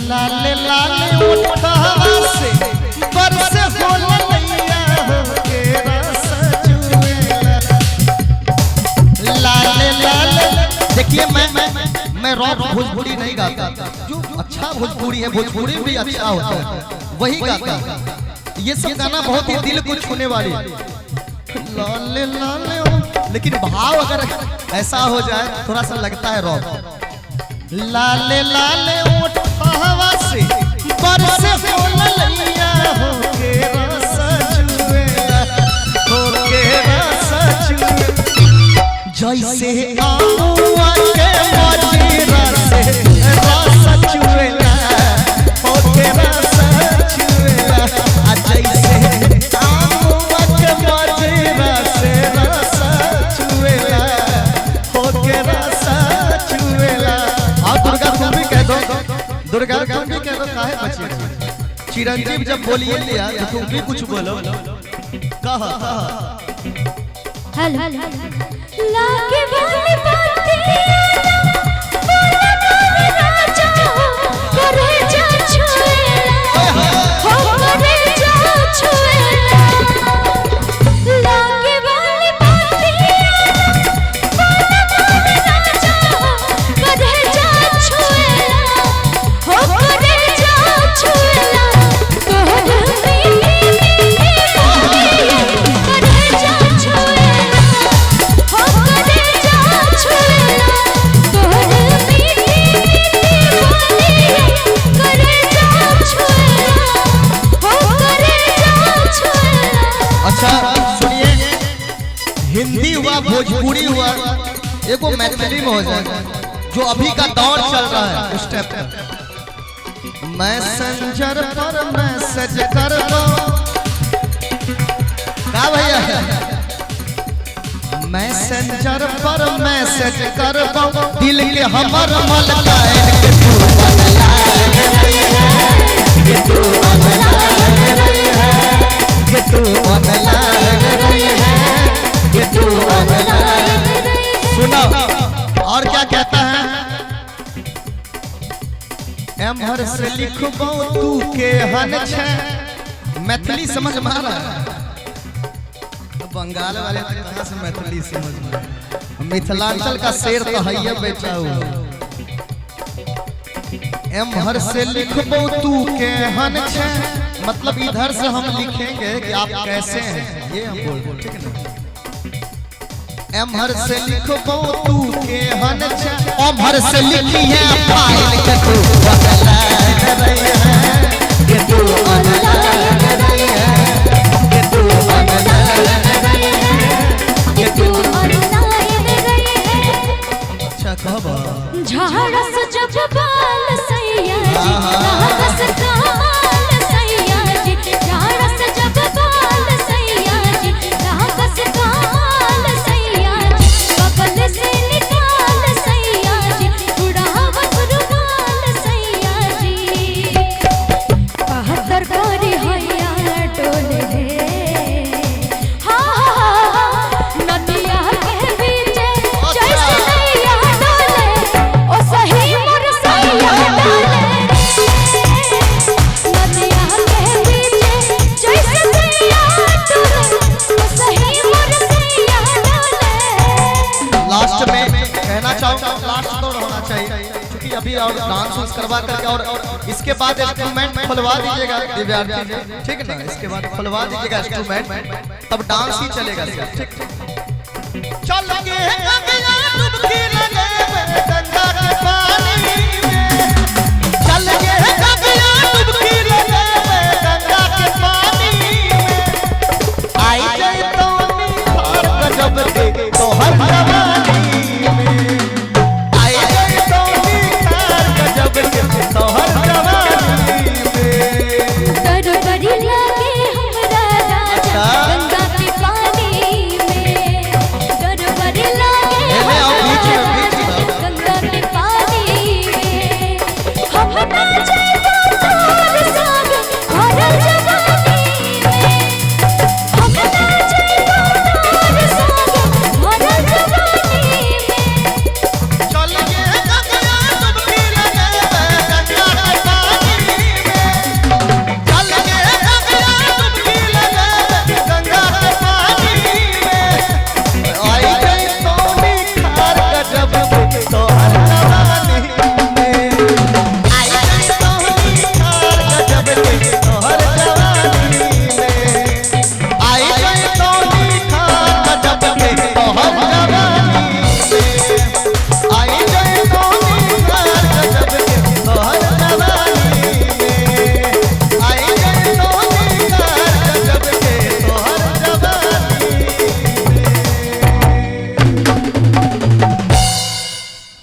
लाल लाल उठवा से बरसे होला लैया हो के रस चुएला। लाल लाल देखिए मैं रॉक भोजपुरी नहीं गाता, जो अच्छा भोजपुरी है भोजपुरी भी अच्छा होता है वही गाता। ये सब गाना बहुत ही दिल को छूने वाली। लाल लाल लेकिन भाव अगर ऐसा हो जाए थोड़ा सा लगता है रॉक। लाल लाल उठवा से बरसे होला लैया हो के रस चुएला, हो के रस चुएला। जैसे आमुआ के मजीरा से रस चुएला, हो के रस चुएला। जैसे आमुआ के मजीरा से रस चुएला, हो के रस चुएला। और दुर्गा तुम भी कह दो, दुर्गा तुम भी कह दो काहे बची। चिरंजीव जब बोलिए लिया तो तुम भी कुछ बोलो। कहा हेलो लागे वाली बातियां बोला मोरे राजा करे जा छुएला, हो करे जा छुएला। लागे वाली बातियां बोला मोरे राजा करे जा छुएला, हो करे जा छुएला। तोहर मीठी करे जा छुएला, हो करे जा छुएला। तोहर मीठी करे जा छुएला, हो करे जा छुएला। अच्छा सुनिए, हिंदी हुआ भोजपुरी हुआ एगो मैथिली में हो जाए जो अभी का दौर चल रहा है उस टाइप का। मैसेंजर पर मैसेज कर दो का भैया, मैसेंजर पर मैसेज कर दो दिल के हमर मलकाइन के तू बदलाए रही है, के तू बदलाए रही है, के तू बदलाए रही है, के तू बदलाए। सुनो और क्या कहता है। एम्हर से लिखबो तू के हन छे। मैथिली समझ में आ रहा है? बंगाल वाले तो कहाँ से मैथिली समझ में। मिथिलांचल का शेर तो है ये बैठा हुआ। एम्हर से लिखबो तू के हन छे, मतलब इधर से हम लिखेंगे कि आप कैसे हैं, ये हम बोल रहे हैं, ठीक है ना। एम्हर से लिखबो तू के हन छे, ओम्हर से लिखिए फाइल के तू बदलाए रही है, के तू बदलाए रही है, के तू बदलाए रही है, के तू बदलाए रही है। अच्छा कब झाड़स जब बाल सैया जी, रागस कमाल सैया जी। झाड़स जब बाल सैया जी, रागस कमाल सैया जी। बगल से निकाल सैया जी, उड़ावत रुमाल सैया जी। बहत्तर कोरी हैया टोले रे, नदिया के बीच जैसे नैया डोले, ओ सही मोर सैया डोले। नदिया के बीच जैसे नैया डोले, ओ सही मोर सैया डोले। लास्ट में कहना चाहूँगा, लास्ट दौर होना चाहिए क्योंकि अभी और डांस करवा करके और इसके बाद इंस्ट्रूमेंट खुलवा दीजिएगा दिव्यार्थी जी, ठीक है ना। इसके बाद खुलवा दीजिएगा इंस्ट्रूमेंट, तब डांस ही चलेगा। ठीक चल लगे डुबकी लगे